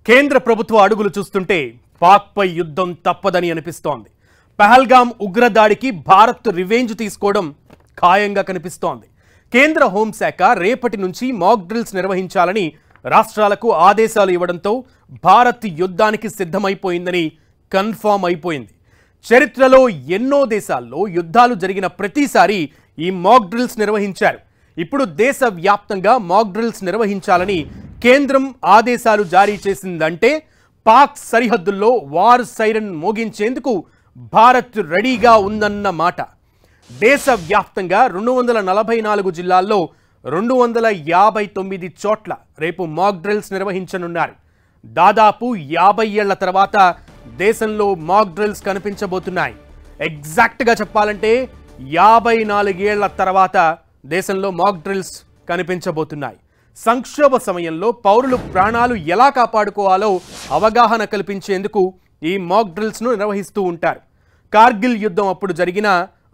కేంద్ర ప్రభుత్వ అడుగులు చూస్తుంటే పాక్పై యుద్ధం తప్పదని అనిపిస్తోంది. పహల్గామ్ ఉగ్రదాడికి భారత్ రివెంజ్ తీసుకోవడం ఖాయంగా కనిపిస్తోంది. కేంద్ర హోంశాఖ రేపటి నుంచి మాక్ డ్రిల్స్ నిర్వహించాలని రాష్ట్రాలకు ఆదేశాలు ఇవ్వడంతో భారత్ యుద్ధానికి సిద్ధమైపోయిందని కన్ఫర్మ్ అయిపోయింది. చరిత్రలో ఎన్నో దేశాల్లో యుద్ధాలు జరిగిన ప్రతిసారి ఈ మాక్ డ్రిల్స్ నిర్వహించారు. ఇప్పుడు దేశవ్యాప్తంగా మాక్ డ్రిల్స్ నిర్వహించాలని కేంద్రం ఆదేశాలు జారీ చేసిందంటే పాక్ సరిహద్దుల్లో వార్ సైరన్ మోగించేందుకు భారత్ రెడీగా ఉందన్న మాట. దేశవ్యాప్తంగా 244 జిల్లాల్లో 259 చోట్ల రేపు మాక్ డ్రిల్స్ నిర్వహించనున్నారు. దాదాపు 50 ఏళ్ల తర్వాత దేశంలో మాక్ డ్రిల్స్ కనిపించబోతున్నాయి. ఎగ్జాక్ట్గా చెప్పాలంటే 54 ఏళ్ల తర్వాత దేశంలో మాక్ డ్రిల్స్ కనిపించబోతున్నాయి. సంక్షోభ సమయంలో పౌరులు ప్రాణాలు ఎలా కాపాడుకోవాలో అవగాహన కల్పించేందుకు ఈ మాక్ డ్రిల్స్ను నిర్వహిస్తూ ఉంటారు. కార్గిల్ యుద్ధం అప్పుడు జరిగిన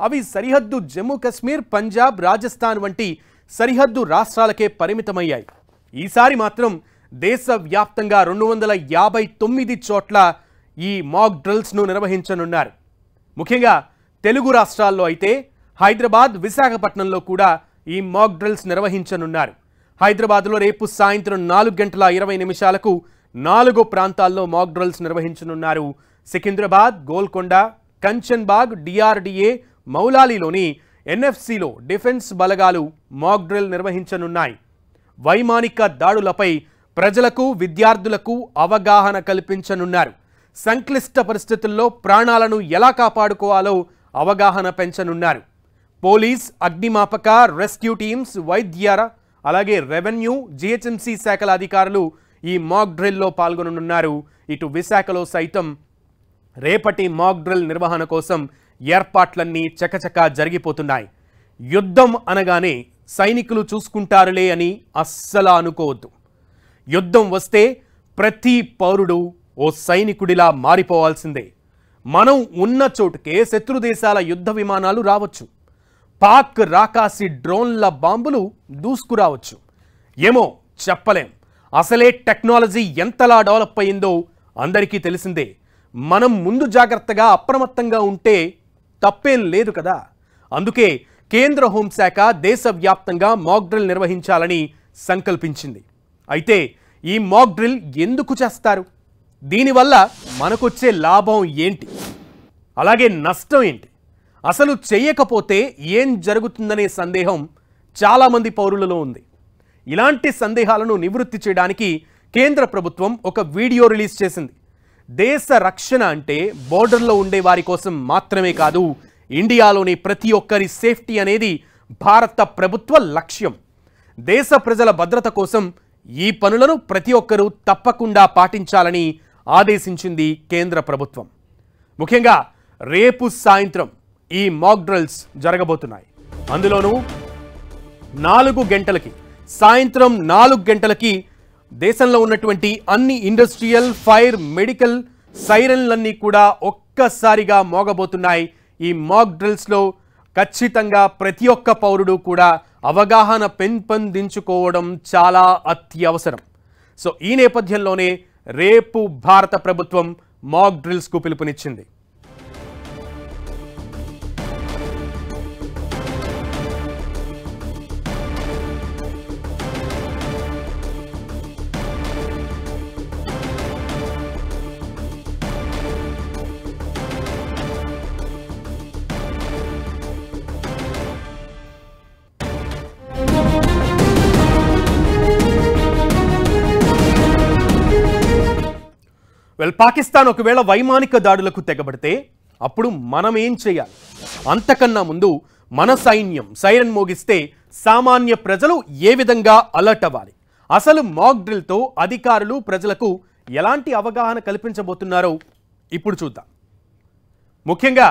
అవి సరిహద్దు జమ్మూ కశ్మీర్, పంజాబ్, రాజస్థాన్ వంటి సరిహద్దు రాష్ట్రాలకే పరిమితమయ్యాయి. ఈసారి మాత్రం దేశవ్యాప్తంగా 259 చోట్ల ఈ మాక్ డ్రిల్స్ను నిర్వహించనున్నారు. ముఖ్యంగా తెలుగు రాష్ట్రాల్లో అయితే హైదరాబాద్, విశాఖపట్నంలో కూడా ఈ మాక్ డ్రిల్స్ నిర్వహించనున్నారు. హైదరాబాద్లో రేపు సాయంత్రం 4:20 4 ప్రాంతాల్లో మాక్ డ్రిల్స్ నిర్వహించనున్నారు. సికింద్రాబాద్, గోల్కొండ, కంచన్బాగ్, డిఆర్డీఏ, మౌలాలీలోని ఎన్ఎఫ్సిలో డిఫెన్స్ బలగాలు మాక్ డ్రిల్ నిర్వహించనున్నాయి. వైమానిక దాడులపై ప్రజలకు, విద్యార్థులకు అవగాహన కల్పించనున్నారు. సంక్లిష్ట పరిస్థితుల్లో ప్రాణాలను ఎలా కాపాడుకోవాలో అవగాహన పెంచనున్నారు. పోలీస్, అగ్నిమాపక, రెస్క్యూ టీమ్స్, వైద్య, అలాగే రెవెన్యూ, జిహెచ్ఎంసీ శాఖల అధికారులు ఈ మాక్ డ్రిల్లో పాల్గొననున్నారు. ఇటు విశాఖలో సైతం రేపటి మాక్ డ్రిల్ నిర్వహణ కోసం ఏర్పాట్లన్నీ చకచకా జరిగిపోతున్నాయి. యుద్ధం అనగానే సైనికులు చూసుకుంటారులే అని అస్సలు అనుకోవద్దు. యుద్ధం వస్తే ప్రతి పౌరుడు ఓ సైనికుడిలా మారిపోవాల్సిందే. మనం ఉన్న చోటుకే శత్రు దేశాల యుద్ధ విమానాలు రావచ్చు. పాక్ రాకాసి డ్రోన్ల బాంబులు దూసుకురావచ్చు. ఏమో చెప్పలేం. అసలే టెక్నాలజీ ఎంతలా డెవలప్ అయిందో అందరికీ తెలిసిందే. మనం ముందు జాగ్రత్తగా అప్రమత్తంగా ఉంటే తప్పేం లేదు కదా. అందుకే కేంద్ర హోంశాఖ దేశవ్యాప్తంగా మాక్ డ్రిల్ నిర్వహించాలని సంకల్పించింది. అయితే ఈ మాక్ డ్రిల్ ఎందుకు చేస్తారు? దీనివల్ల మనకొచ్చే లాభం ఏంటి? అలాగే నష్టం ఏంటి? అసలు చేయకపోతే ఏం జరుగుతుందనే సందేహం చాలామంది పౌరులలో ఉంది. ఇలాంటి సందేహాలను నివృత్తి చేయడానికి కేంద్ర ప్రభుత్వం ఒక వీడియో రిలీజ్ చేసింది. దేశ రక్షణ అంటే బోర్డర్లో ఉండే వారి కోసం మాత్రమే కాదు, ఇండియాలోని ప్రతి ఒక్కరి సేఫ్టీ అనేది భారత ప్రభుత్వ లక్ష్యం. దేశ ప్రజల భద్రత కోసం ఈ పనులను ప్రతి ఒక్కరూ తప్పకుండా పాటించాలని ఆదేశించింది కేంద్ర ప్రభుత్వం. ముఖ్యంగా రేపు సాయంత్రం ఈ మాక్ డ్రిల్స్ జరగబోతున్నాయి. అందులోనూ 4 గంటలకి, సాయంత్రం 4 గంటలకి దేశంలో ఉన్నటువంటి అన్ని ఇండస్ట్రియల్, ఫైర్, మెడికల్ సైరన్లన్నీ కూడా ఒక్కసారిగా మోగబోతున్నాయి. ఈ మాక్ డ్రిల్స్లో ఖచ్చితంగా ప్రతి ఒక్క పౌరుడు కూడా అవగాహన పెంపొందించుకోవడం చాలా అత్యవసరం. సో ఈ నేపథ్యంలోనే రేపు భారత ప్రభుత్వం మాక్ డ్రిల్స్కు పిలుపునిచ్చింది. పాకిస్తాన్ ఒకవేళ వైమానిక దాడులకు తెగబడితే అప్పుడు మనం ఏం చేయాలి? అంతకన్నా ముందు మన సైన్యం సైరన్ మోగిస్తే సామాన్య ప్రజలు ఏ విధంగా అలర్ట్ అవ్వాలి? అసలు మాక్ డ్రిల్తో అధికారులు ప్రజలకు ఎలాంటి అవగాహన కల్పించబోతున్నారో ఇప్పుడు చూద్దాం. ముఖ్యంగా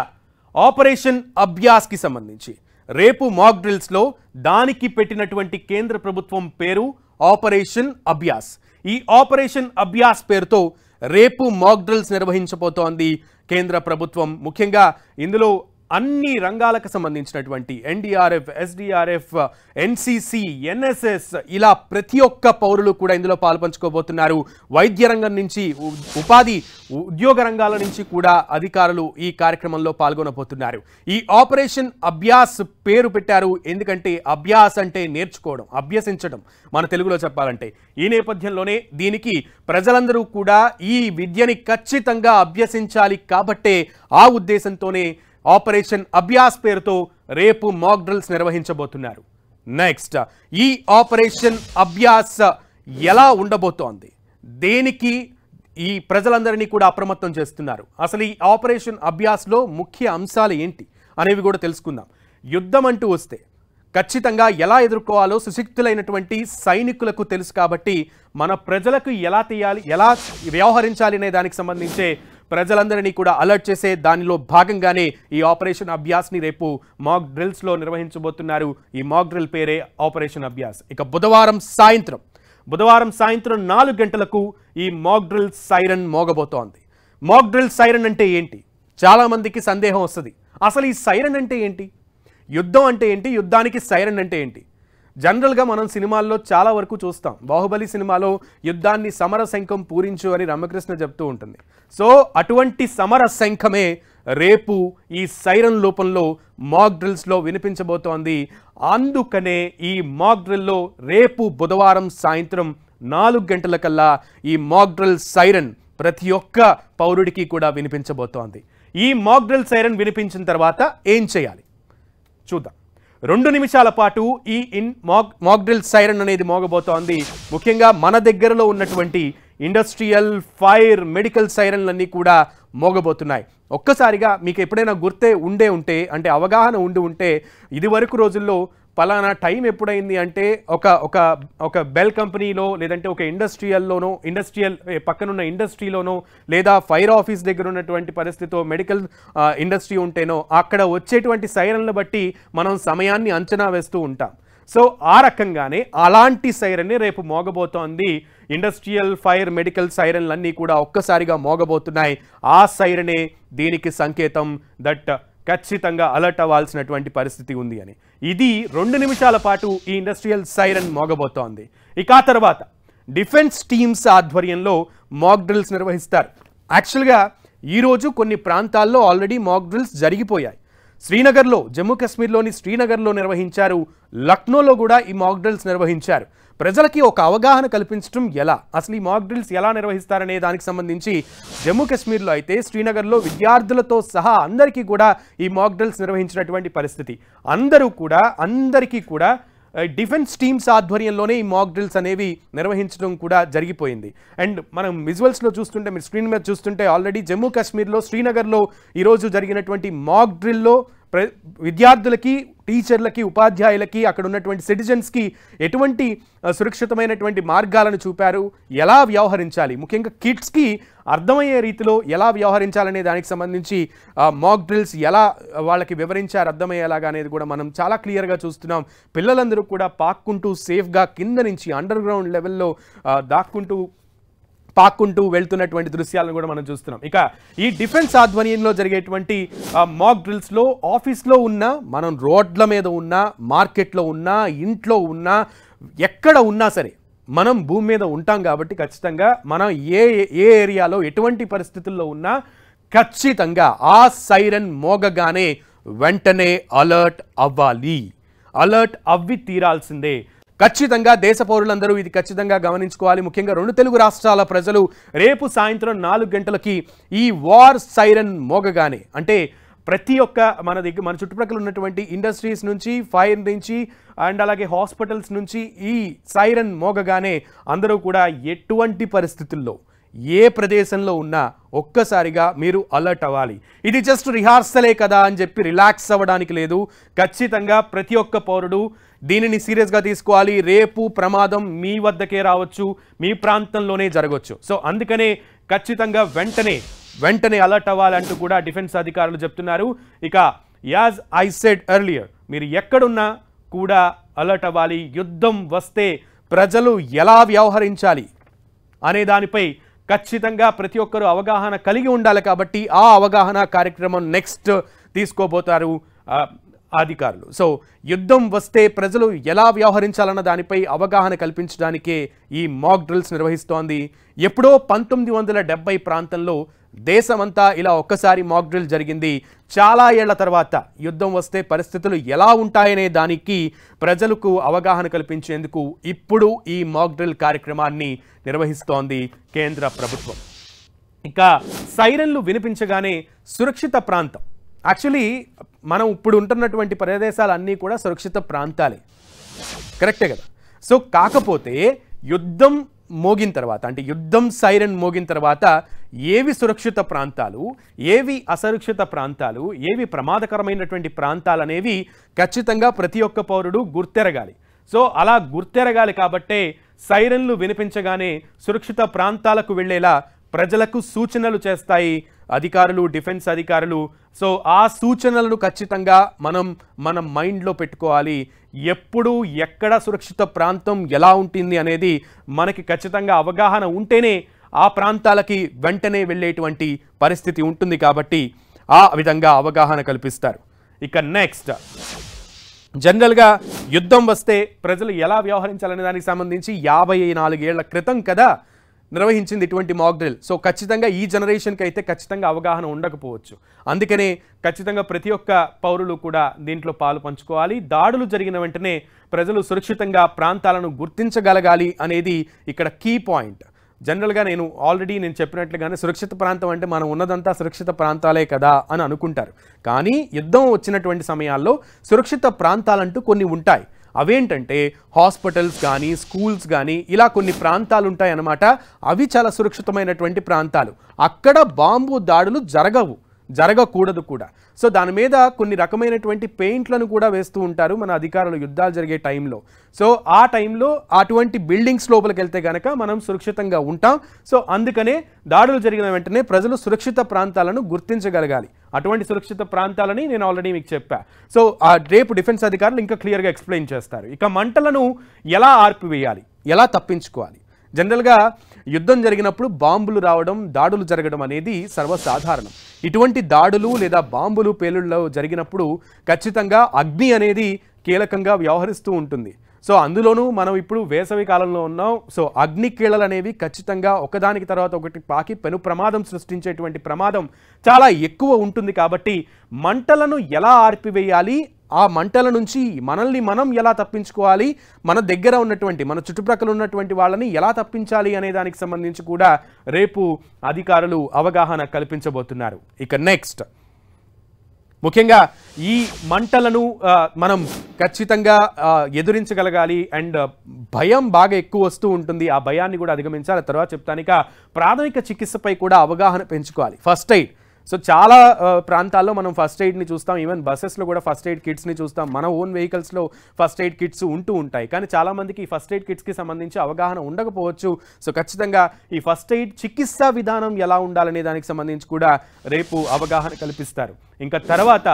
ఆపరేషన్ అభ్యాస్కి సంబంధించి రేపు మాక్ డ్రిల్స్లో దానికి పెట్టినటువంటి కేంద్ర ప్రభుత్వం పేరు ఆపరేషన్ అభ్యాస్. ఈ ఆపరేషన్ అభ్యాస్ పేరుతో రేపు మాక్ డ్రిల్స్ నిర్వహించబోతోంది కేంద్ర ప్రభుత్వం. ముఖ్యంగా ఇందులో అన్ని రంగాలకు సంబంధించినటువంటి ఎన్డీఆర్ఎఫ్, ఎస్డీఆర్ఎఫ్, ఎన్సీసీ, ఎన్ఎస్ఎస్ ఇలా ప్రతి ఒక్క పౌరులు కూడా ఇందులో పాల్పంచుకోబోతున్నారు. వైద్య రంగం నుంచి ఉద్యోగ రంగాల నుంచి కూడా అధికారులు ఈ కార్యక్రమంలో పాల్గొనబోతున్నారు. ఈ ఆపరేషన్ అభ్యాస్ పేరు పెట్టారు ఎందుకంటే అభ్యాస్ అంటే నేర్చుకోవడం, అభ్యసించడం మన తెలుగులో చెప్పాలంటే. ఈ నేపథ్యంలోనే దీనికి ప్రజలందరూ కూడా ఈ విద్యని ఖచ్చితంగా అభ్యసించాలి కాబట్టే ఆ ఉద్దేశంతోనే ఆపరేషన్ అభ్యాస్ పేరుతో రేపు మాక్ డ్రిల్స్ నిర్వహించబోతున్నారు. నెక్స్ట్, ఈ ఆపరేషన్ అభ్యాస్ ఎలా ఉండబోతోంది, దేనికి ఈ ప్రజలందరినీ కూడా అప్రమత్తం చేస్తున్నారు, అసలు ఈ ఆపరేషన్ అభ్యాస్లో ముఖ్య అంశాలు ఏంటి అనేవి కూడా తెలుసుకుందాం. యుద్ధం అంటూ వస్తే ఖచ్చితంగా ఎలా ఎదుర్కోవాలో సుశిక్తులైనటువంటి సైనికులకు తెలుసు కాబట్టి మన ప్రజలకు ఎలా వ్యవహరించాలి అనే దానికి సంబంధించే ప్రజలందరినీ కూడా అలర్ట్ చేసే దానిలో భాగంగానే ఈ ఆపరేషన్ అభ్యాస్ని రేపు మాక్ డ్రిల్స్లో నిర్వహించబోతున్నారు. ఈ మాక్ డ్రిల్ పేరే ఆపరేషన్ అభ్యాస్. ఇక బుధవారం సాయంత్రం 4 గంటలకు ఈ మాక్ డ్రిల్ సైరన్ మోగబోతోంది. మాక్ డ్రిల్ సైరన్ అంటే ఏంటి? చాలామందికి సందేహం వస్తుంది. అసలు ఈ సైరన్ అంటే ఏంటి, యుద్ధం అంటే ఏంటి, యుద్ధానికి సైరన్ అంటే ఏంటి? జనరల్గా మనం సినిమాల్లో చాలా వరకు చూస్తాం. బాహుబలి సినిమాలో యుద్ధాన్ని సమర శంఖం పూరించు అని రామకృష్ణ చెప్తూ ఉంటుంది. సో అటువంటి సమర శంఖమే రేపు ఈ సైరన్ రూపంలో మాక్ డ్రిల్స్లో వినిపించబోతోంది. అందుకనే ఈ మాక్ డ్రిల్లో రేపు బుధవారం సాయంత్రం 4 గంటలకల్లా ఈ మాక్ డ్రిల్ సైరన్ ప్రతి ఒక్క పౌరుడికి కూడా వినిపించబోతోంది. ఈ మాక్ డ్రిల్ సైరన్ వినిపించిన తర్వాత ఏం చేయాలి చూద్దాం. 2 నిమిషాల పాటు ఈ మాక్ డ్రిల్ సైరన్ అనేది మోగబోతోంది. ముఖ్యంగా మన దగ్గరలో ఉన్నటువంటి ఇండస్ట్రియల్, ఫైర్, మెడికల్ సైరన్లన్నీ కూడా మోగబోతున్నాయి. ఒక్కసారిగా మీకు ఎప్పుడైనా ఉంటే అంటే అవగాహన ఉంటే ఇదివరకు రోజుల్లో పలానా టైం ఎప్పుడైంది అంటే ఒక బెల్ కంపెనీలో లేదంటే ఒక ఇండస్ట్రియల్ పక్కనున్న ఇండస్ట్రీలోనో లేదా ఫైర్ ఆఫీస్ దగ్గర ఉన్నటువంటి పరిస్థితితో మెడికల్ ఇండస్ట్రీ ఉంటేనో అక్కడ వచ్చేటువంటి సైరన్లు బట్టి మనం సమయాన్ని అంచనా వేస్తూ ఉంటాం. సో ఆ రకంగానే అలాంటి సైరన్ రేపు మోగబోతోంది. ఇండస్ట్రియల్, ఫైర్, మెడికల్ సైరన్లన్నీ కూడా ఒక్కసారిగా మోగబోతున్నాయి. ఆ సైరనే దీనికి సంకేతం దట్ ఖచ్చితంగా అలర్ట్ అవ్వాల్సినటువంటి పరిస్థితి ఉంది అని. ఇది 2 నిమిషాల పాటు ఈ ఇండస్ట్రియల్ సైరన్ మోగబోతోంది. ఇక ఆ తర్వాత డిఫెన్స్ టీమ్స్ ఆధ్వర్యంలో మాక్ డ్రిల్స్ నిర్వహిస్తారు. యాక్చువల్గా ఈరోజు కొన్ని ప్రాంతాల్లో ఆల్రెడీ మాక్ డ్రిల్స్ జరిగిపోయాయి. శ్రీనగర్లో, జమ్మూ కాశ్మీర్లోని శ్రీనగర్లో నిర్వహించారు. లక్నోలో కూడా ఈ మాక్ డ్రిల్స్ నిర్వహించారు. ప్రజలకి ఒక అవగాహన కల్పించడం ఎలా, అసలు ఈ మాక్ డ్రిల్స్ ఎలా నిర్వహిస్తారనే దానికి సంబంధించి జమ్మూ కాశ్మీర్లో అయితే శ్రీనగర్లో విద్యార్థులతో సహా అందరికీ కూడా ఈ మాక్ డ్రిల్స్ నిర్వహించినటువంటి పరిస్థితి. అందరికీ కూడా డిఫెన్స్ టీమ్స్ ఆధ్వర్యంలోనే ఈ మాక్ డ్రిల్స్ అనేవి నిర్వహించడం కూడా జరిగిపోయింది. అండ్ మనం విజువల్స్లో చూస్తుంటే, మీరు స్క్రీన్ మీద చూస్తుంటే ఆల్రెడీ జమ్మూ కాశ్మీర్లో శ్రీనగర్లో ఈరోజు జరిగినటువంటి మాక్ డ్రిల్లో విద్యార్థులకి, టీచర్లకి, ఉపాధ్యాయులకి, అక్కడ ఉన్నటువంటి సిటిజన్స్కి ఎటువంటి సురక్షితమైనటువంటి మార్గాలను చూపారు, ఎలా వ్యవహరించాలి, ముఖ్యంగా కిడ్స్కి అర్థమయ్యే రీతిలో ఎలా వ్యవహరించాలనే దానికి సంబంధించి మాక్ డ్రిల్స్ ఎలా వాళ్ళకి వివరించారు అర్థమయ్యేలాగా అనేది కూడా మనం చాలా క్లియర్గా చూస్తున్నాం. పిల్లలందరూ కూడా పాక్కుంటూ సేఫ్గా కింద నుంచి అండర్ గ్రౌండ్ లెవెల్లో పాక్కుంటూ వెళ్తున్నటువంటి దృశ్యాలను కూడా మనం చూస్తున్నాం. ఇక ఈ డిఫెన్స్ ఆధ్వర్యంలో జరిగేటువంటి మాక్ డ్రిల్స్లో ఆఫీస్లో ఉన్నా, మనం రోడ్ల మీద ఉన్నా, మార్కెట్లో ఉన్నా, ఇంట్లో ఉన్నా, ఎక్కడ ఉన్నా సరే మనం భూమి మీద ఉంటాం కాబట్టి ఖచ్చితంగా మనం ఏ ఏరియాలో ఎటువంటి పరిస్థితుల్లో ఉన్నా ఖచ్చితంగా ఆ సైరన్ మోగగానే వెంటనే అలర్ట్ అవ్వాలి. అలర్ట్ అవ్వి తీరాల్సిందే. ఖచ్చితంగా దేశ పౌరులందరూ ఇది ఖచ్చితంగా గమనించుకోవాలి. ముఖ్యంగా 2 తెలుగు రాష్ట్రాల ప్రజలు రేపు సాయంత్రం 4 గంటలకి ఈ వార్ సైరన్ మోగగానే, అంటే ప్రతి ఒక్క మన చుట్టుప్రక్కల ఉన్నటువంటి ఇండస్ట్రీస్ నుంచి, ఫైర్ నుంచి అండ్ అలాగే హాస్పిటల్స్ నుంచి ఈ సైరన్ మోగగానే అందరూ కూడా ఎటువంటి పరిస్థితుల్లో ఏ ప్రదేశంలో ఉన్నా ఒక్కసారిగా మీరు అలర్ట్ అవ్వాలి. ఇది జస్ట్ రిహార్సలే కదా అని చెప్పి రిలాక్స్ అవ్వడానికి లేదు. ఖచ్చితంగా ప్రతి ఒక్క పౌరుడు దీనిని సీరియస్గా తీసుకోవాలి. రేపు ప్రమాదం మీ వద్దకే రావచ్చు, మీ ప్రాంతంలోనే జరగవచ్చు. సో అందుకనే ఖచ్చితంగా వెంటనే అలర్ట్ అవ్వాలంటూ కూడా డిఫెన్స్ అధికారులు చెప్తున్నారు. ఇక యాజ్ ఐ సెడ్ ఎర్లియర్, మీరు ఎక్కడున్నా కూడా అలర్ట్ అవ్వాలి. యుద్ధం వస్తే ప్రజలు ఎలా వ్యవహరించాలి అనే దానిపై ఖచ్చితంగా ప్రతి ఒక్కరూ అవగాహన కలిగి ఉండాలి. కాబట్టి ఆ అవగాహన కార్యక్రమం నెక్స్ట్ తీసుకోబోతారు అధికారులు. సో యుద్ధం వస్తే ప్రజలు ఎలా వ్యవహరించాలన్న దానిపై అవగాహన కల్పించడానికే ఈ మాక్ డ్రిల్స్ నిర్వహిస్తోంది. ఎప్పుడో 1970 ప్రాంతంలో దేశమంతా ఇలా ఒక్కసారి మాక్ డ్రిల్ జరిగింది. చాలా ఏళ్ల తర్వాత యుద్ధం వస్తే పరిస్థితులు ఎలా ఉంటాయనే దానికి ప్రజలకు అవగాహన కల్పించేందుకు ఇప్పుడు ఈ మాక్ డ్రిల్ కార్యక్రమాన్ని నిర్వహిస్తోంది కేంద్ర ప్రభుత్వం. ఇక సైరన్లు వినిపించగానే సురక్షిత ప్రాంతం, యాక్చువల్లీ మనం ఇప్పుడు ఉంటున్నటువంటి ప్రదేశాలన్నీ కూడా సురక్షిత ప్రాంతాలే, కరెక్టే కదా. సో కాకపోతే యుద్ధం మోగిన తర్వాత, అంటే యుద్ధం సైరన్ మోగిన తర్వాత ఏవి సురక్షిత ప్రాంతాలు, ఏవి అసురక్షిత ప్రాంతాలు, ఏవి ప్రమాదకరమైనటువంటి ప్రాంతాలు అనేవి ఖచ్చితంగా ప్రతి ఒక్క పౌరుడు గుర్తెరగాలి. సో అలా గుర్తెరగాలి కాబట్టే సైరన్లు వినిపించగానే సురక్షిత ప్రాంతాలకు వెళ్ళేలా ప్రజలకు సూచనలు చేస్తాయి అధికారులు, డిఫెన్స్ అధికారులు. సో ఆ సూచనలను ఖచ్చితంగా మన మైండ్లో పెట్టుకోవాలి. ఎప్పుడు ఎక్కడ సురక్షిత ప్రాంతం ఎలా ఉంటుంది అనేది మనకి ఖచ్చితంగా అవగాహన ఉంటేనే ఆ ప్రాంతాలకి వెంటనే వెళ్ళేటువంటి పరిస్థితి ఉంటుంది. కాబట్టి ఆ విధంగా అవగాహన కల్పిస్తారు. ఇక నెక్స్ట్, జనరల్గా యుద్ధం వస్తే ప్రజలు ఎలా వ్యవహరించాలనే దానికి సంబంధించి 54 ఏళ్ల క్రితం కదా నిర్వహించింది ఇటువంటి మాక్ డ్రిల్. సో ఖచ్చితంగా ఈ జనరేషన్కి అయితే ఖచ్చితంగా అవగాహన ఉండకపోవచ్చు. అందుకనే ఖచ్చితంగా ప్రతి ఒక్క పౌరులు కూడా దీంట్లో పాలు పంచుకోవాలి. దాడులు జరిగిన వెంటనే ప్రజలు సురక్షితంగా ప్రాంతాలను గుర్తించగలగాలి అనేది ఇక్కడ కీ పాయింట్. జనరల్గా నేను చెప్పినట్లుగానే సురక్షిత ప్రాంతం అంటే మనం ఉన్నదంతా సురక్షిత ప్రాంతాలే కదా అని అనుకుంటారు. కానీ యుద్ధం వచ్చినటువంటి సమయాల్లో సురక్షిత ప్రాంతాలంటూ కొన్ని ఉంటాయి. అవేంటంటే హాస్పిటల్స్ కానీ, స్కూల్స్ కానీ, ఇలా కొన్ని ప్రాంతాలు ఉంటాయన్నమాట. అవి చాలా సురక్షితమైనటువంటి ప్రాంతాలు. అక్కడ బాంబు దాడులు జరగకూడదు కూడా. సో దాని మీద కొన్ని రకమైనటువంటి పెయింట్లను కూడా వేస్తూ ఉంటారు మన అధికారులు యుద్ధాలు జరిగే టైంలో. సో ఆ టైంలో అటువంటి బిల్డింగ్స్ లోపలికి వెళ్తే కనుక మనం సురక్షితంగా ఉంటాం. సో అందుకనే దాడులు జరిగిన వెంటనే ప్రజలు సురక్షిత ప్రాంతాలను గుర్తించగలగాలి. అటువంటి సురక్షిత ప్రాంతాలని నేను ఆల్రెడీ మీకు చెప్పా. సో రేపు డిఫెన్స్ అధికారులు ఇంకా క్లియర్గా ఎక్స్ప్లెయిన్ చేస్తారు. ఇక మంటలను ఎలా ఆర్పివేయాలి, ఎలా తప్పించుకోవాలి. జనరల్గా యుద్ధం జరిగినప్పుడు బాంబులు రావడం, దాడులు జరగడం అనేది సర్వసాధారణం. ఇటువంటి దాడులు లేదా బాంబులు పేలుళ్ళు జరిగినప్పుడు ఖచ్చితంగా అగ్ని అనేది కీలకంగా వ్యవహరిస్తూ ఉంటుంది. సో అందులోనూ మనం ఇప్పుడు వేసవి కాలంలో ఉన్నాం. సో అగ్ని కీళలు అనేవి ఖచ్చితంగా ఒకదానికి తర్వాత ఒకటి పాకి పెను ప్రమాదం సృష్టించేటువంటి ప్రమాదం చాలా ఎక్కువ ఉంటుంది. కాబట్టి మంటలను ఎలా ఆర్పివేయాలి, ఆ మంటల నుంచి మనల్ని మనం ఎలా తప్పించుకోవాలి, మన దగ్గర ఉన్నటువంటి మన చుట్టుప్రక్కల ఉన్నటువంటి వాళ్ళని ఎలా తప్పించాలి అనే దానికి సంబంధించి కూడా రేపు అధికారులు అవగాహన కల్పించబోతున్నారు. ఇక నెక్స్ట్, ముఖ్యంగా ఈ మంటలను మనం ఖచ్చితంగా ఎదురించగలగాలి. అండ్ భయం బాగా ఎక్కువ వస్తూ ఉంటుంది, ఆ భయాన్ని కూడా అధిగమించాలి. తర్వాత చెప్తాను. ఇక ప్రాథమిక చికిత్సపై కూడా అవగాహన పెంచుకోవాలి. ఫస్ట్ ఎయిడ్, సో చాలా ప్రాంతాల్లో మనం ఫస్ట్ ఎయిడ్ని చూస్తాం. ఈవెన్ బస్సెస్లో కూడా ఫస్ట్ ఎయిడ్ కిట్స్ని చూస్తాం. మన ఓన్ వెహికల్స్లో ఫస్ట్ ఎయిడ్ కిట్స్ ఉంటూ ఉంటాయి. కానీ చాలామందికి ఈ ఫస్ట్ ఎయిడ్ కిట్స్కి సంబంధించి అవగాహన ఉండకపోవచ్చు. సో ఖచ్చితంగా ఈ ఫస్ట్ ఎయిడ్ చికిత్సా విధానం ఎలా ఉండాలనే దానికి సంబంధించి కూడా రేపు అవగాహన కల్పిస్తారు. ఇంకా తర్వాత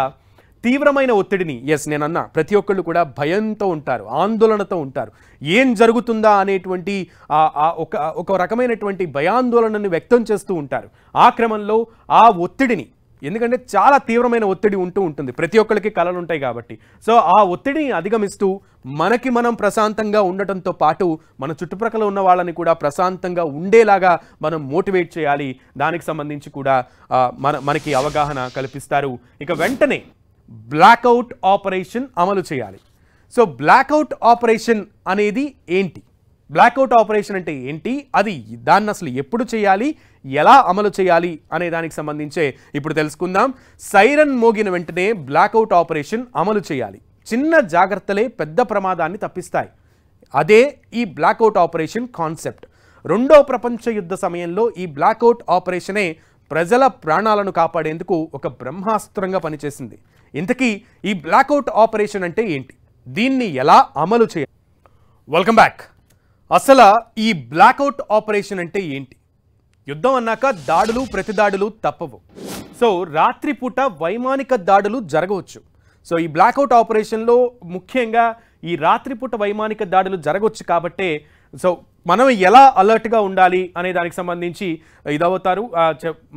తీవ్రమైన ఒత్తిడిని, నేనన్నా ప్రతి ఒక్కళ్ళు కూడా భయంతో ఉంటారు, ఆందోళనతో ఉంటారు. ఏం జరుగుతుందా అనేటువంటి ఒక రకమైనటువంటి భయాందోళనని వ్యక్తం చేస్తూ ఉంటారు. ఆ క్రమంలో ఆ ఒత్తిడిని, ఎందుకంటే చాలా తీవ్రమైన ఒత్తిడి ఉంటుంది, ప్రతి ఒక్కరికి కలలు ఉంటాయి కాబట్టి. సో ఆ ఒత్తిడిని అధిగమిస్తూ మనకి మనం ప్రశాంతంగా ఉండటంతో పాటు మన చుట్టుప్రక్కల ఉన్న వాళ్ళని కూడా ప్రశాంతంగా ఉండేలాగా మనం మోటివేట్ చేయాలి. దానికి సంబంధించి కూడా మనకి అవగాహన కల్పిస్తారు. ఇక వెంటనే బ్లాక్అవుట్ ఆపరేషన్ అమలు చేయాలి. సో బ్లాక్అవుట్ ఆపరేషన్ అనేది ఏంటి, బ్లాక్అవుట్ ఆపరేషన్ అంటే ఏంటి, దాన్ని అసలు ఎప్పుడు చేయాలి, ఎలా అమలు చేయాలి అనే దానికి సంబంధించే ఇప్పుడు తెలుసుకుందాం. సైరన్ మోగిన వెంటనే బ్లాక్అవుట్ ఆపరేషన్ అమలు చేయాలి. చిన్న జాగ్రత్తలే పెద్ద ప్రమాదాన్ని తప్పిస్తాయి. అదే ఈ బ్లాక్అవుట్ ఆపరేషన్ కాన్సెప్ట్. రెండో ప్రపంచ యుద్ధ సమయంలో ఈ బ్లాక్అవుట్ ఆపరేషనే ప్రజల ప్రాణాలను కాపాడేందుకు ఒక బ్రహ్మాస్త్రంగా పనిచేసింది. ఇంతకీ ఈ బ్లాక్అవుట్ ఆపరేషన్ అంటే ఏంటి, దీన్ని ఎలా అమలు చేయాలి? Welcome back. అసలు ఈ బ్లాక్అవుట్ ఆపరేషన్ అంటే ఏంటి? యుద్ధం అన్నాక దాడులు, ప్రతిదాడులు తప్పవు. సో రాత్రిపూట వైమానిక దాడులు జరగవచ్చు. సో ఈ బ్లాక్అవుట్ ఆపరేషన్లో ముఖ్యంగా ఈ రాత్రిపూట వైమానిక దాడులు జరగవచ్చు కాబట్టే సో మనం ఎలా అలర్ట్గా ఉండాలి అనే దానికి సంబంధించి ఇదవుతారు,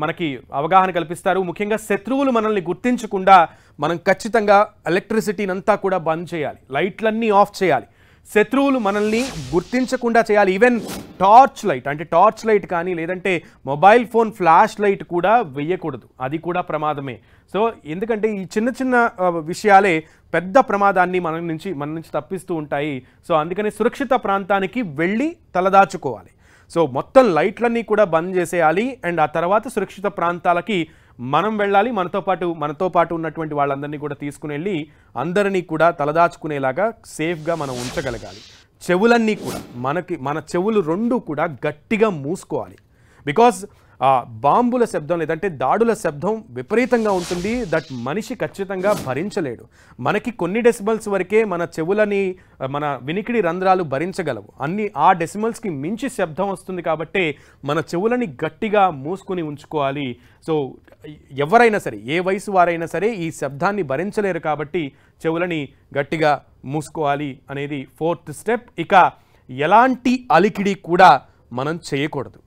మనకి అవగాహన కల్పిస్తారు. ముఖ్యంగా శత్రువులు మనల్ని గుర్తించకుండా మనం ఖచ్చితంగా ఎలక్ట్రిసిటీని అంతా కూడా బంద్ చేయాలి, లైట్లన్నీ ఆఫ్ చేయాలి. శత్రువులు మనల్ని గుర్తించకుండా చేయాలి. ఈవెన్ టార్చ్ లైట్, అంటే టార్చ్ లైట్ కానీ లేదంటే మొబైల్ ఫోన్ ఫ్లాష్ లైట్ కూడా వేయకూడదు, అది కూడా ప్రమాదమే. సో ఎందుకంటే ఈ చిన్న చిన్న విషయాలే పెద్ద ప్రమాదాన్ని మన నుంచి తప్పిస్తూ ఉంటాయి. సో అందుకని సురక్షిత ప్రాంతానికి వెళ్ళి తలదాచుకోవాలి. సో మొత్తం లైట్లన్నీ కూడా బంద్ చేసేయాలి. అండ్ ఆ తర్వాత సురక్షిత ప్రాంతాలకి మనం వెళ్ళాలి. మనతో పాటు ఉన్నటువంటి వాళ్ళందరినీ కూడా తీసుకుని వెళ్ళి అందరినీ కూడా తలదాచుకునేలాగా సేఫ్గా మనం ఉంచగలగాలి. చెవులన్నీ కూడా మన చెవులు రెండు కూడా గట్టిగా మూసుకోవాలి. బికాజ్ బాంబుల శబ్దం లేదంటే దాడుల శబ్దం విపరీతంగా ఉంటుంది. దట్ మనిషి ఖచ్చితంగా భరించలేడు. మనకి కొన్ని డెసిబల్స్ వరకే మన చెవులని, మన వినికిడి రంధ్రాలు భరించగలవు. ఆ డెసిబల్స్కి మించి శబ్దం వస్తుంది కాబట్టి మన చెవులని గట్టిగా మూసుకుని ఉంచుకోవాలి. సో ఎవరైనా సరే, ఏ వయసు వారైనా సరే ఈ శబ్దాన్ని భరించలేరు కాబట్టి చెవులని గట్టిగా మూసుకోవాలి అనేది 4th స్టెప్. ఇక ఎలాంటి అలికిడి కూడా మనం చేయకూడదు,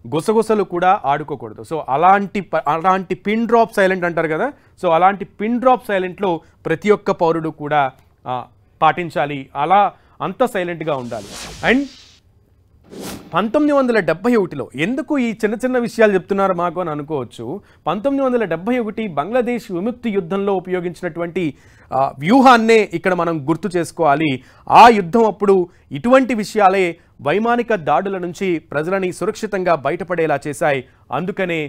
గుసగుసలు కూడా ఆడుకోకూడదు. సో అలాంటి పిన్ డ్రాప్ సైలెంట్ అంటారు కదా, సో అలాంటి పిన్ డ్రాప్ సైలెంట్లో ప్రతి ఒక్క పౌరుడు కూడా పాటించాలి. అలా అంత సైలెంట్గా ఉండాలి. అండ్ 1971లో ఎందుకు ఈ చిన్న చిన్న విషయాలు చెప్తున్నారు మాకు అని అనుకోవచ్చు. 1971 బంగ్లాదేశ్ విముక్తి యుద్ధంలో ఉపయోగించినటువంటి వ్యూహాన్నే ఇక్కడ మనం గుర్తు చేసుకోవాలి. ఆ యుద్ధం అప్పుడు ఇటువంటి విషయాలే వైమానిక దాడుల నుంచి ప్రజలని సురక్షితంగా బయటపడేలా చేశాయి. అందుకనే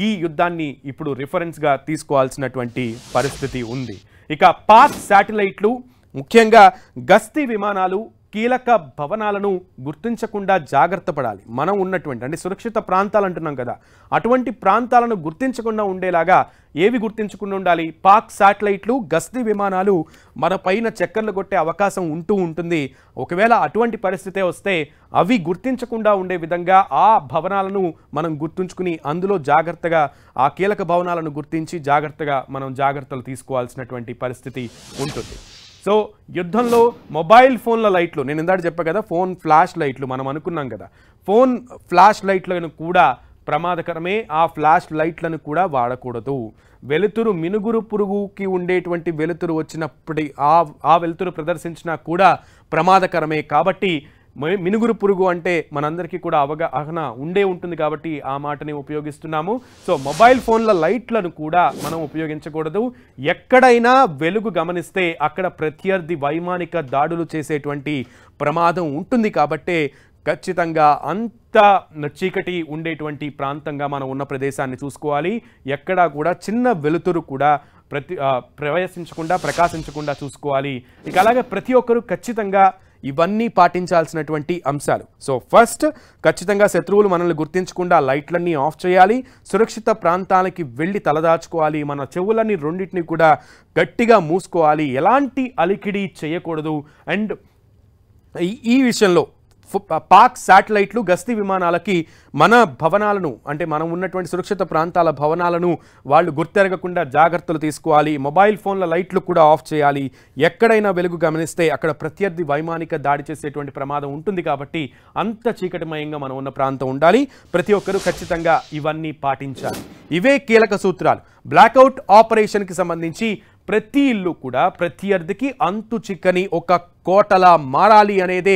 ఈ యుద్ధాన్ని ఇప్పుడు రిఫరెన్స్గా తీసుకోవాల్సినటువంటి పరిస్థితి ఉంది. ఇక పాక్ శాటిలైట్లు, ముఖ్యంగా గస్తీ విమానాలు కీలక భవనాలను గుర్తించకుండా జాగ్రత్త పడాలి. మనం ఉన్నటువంటి అంటే సురక్షిత ప్రాంతాలు అంటున్నాం కదా, అటువంటి ప్రాంతాలను గుర్తించకుండా ఉండేలాగా ఏవి గుర్తించకుండా ఉండాలి? పాక్ శాటిలైట్లు, గస్తీ విమానాలు మన పైన చక్కర్లు కొట్టే అవకాశం ఉంటుంది. ఒకవేళ అటువంటి పరిస్థితే వస్తే అవి గుర్తించకుండా ఉండే విధంగా ఆ భవనాలను మనం గుర్తుంచుకుని అందులో జాగ్రత్తగా ఆ కీలక భవనాలను గుర్తించి జాగ్రత్తలు తీసుకోవాల్సినటువంటి పరిస్థితి ఉంటుంది. సో యుద్ధంలో మొబైల్ ఫోన్ల లైట్లు, నేను ఇందాక చెప్పా కదా, ఫోన్ ఫ్లాష్ లైట్లు మనం అనుకున్నాం కదా, ఫోన్ ఫ్లాష్ లైట్లను కూడా ప్రమాదకరమే. ఆ ఫ్లాష్ లైట్లను కూడా వాడకూడదు. వెలుతురు, మినుగురు పురుగుకి ఉండేటువంటి వెలుతురు వచ్చినప్పటి ఆ వెలుతురు ప్రదర్శించినా కూడా ప్రమాదకరమే. కాబట్టి మినుగురు పురుగు అంటే మనందరికీ కూడా అవగాహన ఉంటుంది కాబట్టి ఆ మాటని ఉపయోగిస్తున్నాము. సో మొబైల్ ఫోన్ల లైట్లను కూడా మనం ఉపయోగించకూడదు. ఎక్కడైనా వెలుగు గమనిస్తే అక్కడ ప్రత్యర్థి వైమానిక దాడులు చేసేటువంటి ప్రమాదం ఉంటుంది కాబట్టి ఖచ్చితంగా అంత చీకటి ఉండేటువంటి ప్రాంతంగా మనం ఉన్న ప్రదేశాన్ని చూసుకోవాలి. ఎక్కడా కూడా చిన్న వెలుతురు కూడా ప్రకాశించకుండా చూసుకోవాలి. ఇక అలాగే ప్రతి ఒక్కరూ ఖచ్చితంగా ఇవన్నీ పాటించాల్సినటువంటి అంశాలు. సో ఫస్ట్, ఖచ్చితంగా శత్రువులు మనల్ని గుర్తించకుండా లైట్లన్నీ ఆఫ్ చేయాలి. సురక్షిత ప్రాంతాలకి వెళ్ళి తలదాచుకోవాలి. మన చెవులని రెండింటిని కూడా గట్టిగా మూసుకోవాలి. ఎలాంటి అలికిడి చేయకూడదు. అండ్ ఈ విషయంలో పాక్ శాటిలైట్లు, గస్తీ విమానాలకి మన భవనాలను, అంటే మనం ఉన్నటువంటి సురక్షిత ప్రాంతాల భవనాలను వాళ్ళు గుర్తెరగకుండా జాగ్రత్తలు తీసుకోవాలి. మొబైల్ ఫోన్ల లైట్లు కూడా ఆఫ్ చేయాలి. ఎక్కడైనా వెలుగు గమనిస్తే అక్కడ ప్రత్యర్థి వైమానిక దాడి చేసేటువంటి ప్రమాదం ఉంటుంది కాబట్టి అంత చీకటిమయంగా మనం ఉన్న ప్రాంతం ఉండాలి. ప్రతి ఒక్కరూ ఖచ్చితంగా ఇవన్నీ పాటించాలి. ఇవే కీలక సూత్రాలు. బ్లాక్అవుట్ ఆపరేషన్కి సంబంధించి ప్రతి ఇల్లు కూడా ప్రత్యర్థికి అంతు చిక్కని ఒక కోటలా మారాలి అనేదే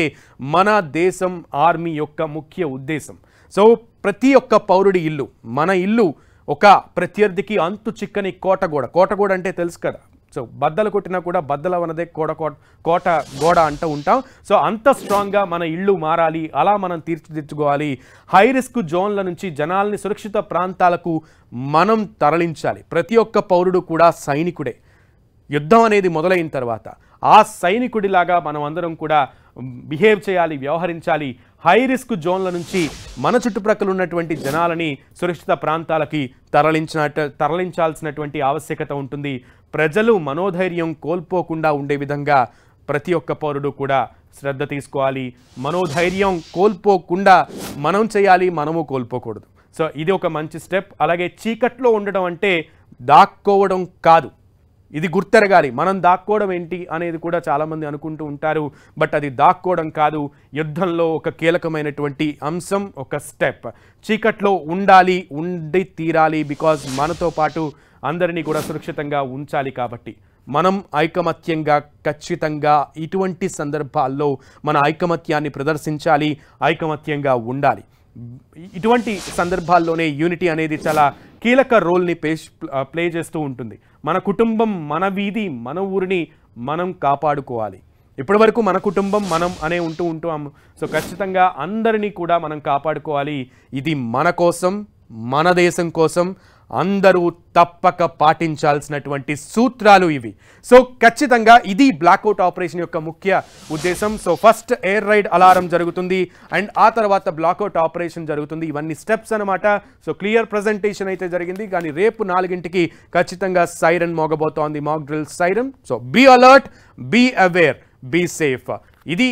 మన దేశం ఆర్మీ యొక్క ముఖ్య ఉద్దేశం. సో ప్రతి ఒక్క పౌరుడి ఇల్లు, మన ఇల్లు ఒక ప్రత్యర్థికి అంతు చిక్కని కోటగోడ అంటే తెలుసు కదా. సో బద్దలు కొట్టినా కూడా బద్దల వనదే కోట గోడ అంటూ ఉంటాం. సో అంత స్ట్రాంగ్గా మన ఇల్లు మారాలి. అలా మనం తీర్చిదిద్దుకోవాలి. హై రిస్క్ జోన్ల నుంచి జనాల్ని సురక్షిత ప్రాంతాలకు మనం తరలించాలి. ప్రతి ఒక్క పౌరుడు కూడా సైనికుడే. యుద్ధం అనేది మొదలైన తర్వాత ఆ సైనికుడిలాగా మనం అందరం కూడా బిహేవ్ చేయాలి, వ్యవహరించాలి. హై రిస్క్ జోన్ల నుంచి మన చుట్టుప్రక్కల ఉన్నటువంటి జనాలని సురక్షిత ప్రాంతాలకి తరలించాల్సినటువంటి ఆవశ్యకత ఉంటుంది. ప్రజలు మనోధైర్యం కోల్పోకుండా ఉండే విధంగా ప్రతి ఒక్క పౌరుడు కూడా శ్రద్ధ తీసుకోవాలి. మనోధైర్యం కోల్పోకుండా మనం చేయాలి, మనము కోల్పోకూడదు. సో ఇది ఒక మంచి స్టెప్. అలాగే చీకట్లో ఉండడం అంటే దాక్కోవడం కాదు. ఇది గుర్తెరగాలి. మనం దాక్కోవడం ఏంటి అనేది కూడా చాలామంది అనుకుంటూ ఉంటారు. బట్ అది దాక్కోవడం కాదు, యుద్ధంలో ఒక కీలకమైనటువంటి అంశం, ఒక స్టెప్. చీకట్లో ఉండి తీరాలి, బికాజ్ మనతో పాటు అందరినీ కూడా సురక్షితంగా ఉంచాలి. కాబట్టి మనం ఐకమత్యంగా ఖచ్చితంగా ఇటువంటి సందర్భాల్లో మన ఐకమత్యాన్ని ప్రదర్శించాలి, ఐకమత్యంగా ఉండాలి. ఇటువంటి సందర్భాల్లోనే యూనిటీ అనేది చాలా కీలక రోల్ని ప్లే చేస్తూ ఉంటుంది. మన కుటుంబం, మన వీధి, మన ఊరిని మనం కాపాడుకోవాలి. ఇప్పటి వరకు మన కుటుంబం మనం అనే ఉంటాము. సో ఖచ్చితంగా అందరినీ కూడా మనం కాపాడుకోవాలి. ఇది మన కోసం, మన దేశం కోసం అందరూ తప్పక పాటించాల్సినటువంటి సూత్రాలు ఇవి. సో ఖచ్చితంగా ఇది బ్లాక్అవుట్ ఆపరేషన్ యొక్క ముఖ్య ఉద్దేశం. So first air ride alarm జరుగుతుంది అండ్ ఆ తర్వాత బ్లాక్అవుట్ ఆపరేషన్ జరుగుతుంది. ఇవన్నీ స్టెప్స్ అనమాట. సో క్లియర్ ప్రజెంటేషన్ అయితే జరిగింది. కానీ రేపు 4ంటికి ఖచ్చితంగా సైరన్ మోగబోతోంది, mock drill siren. So be alert, be aware, be safe. ఇది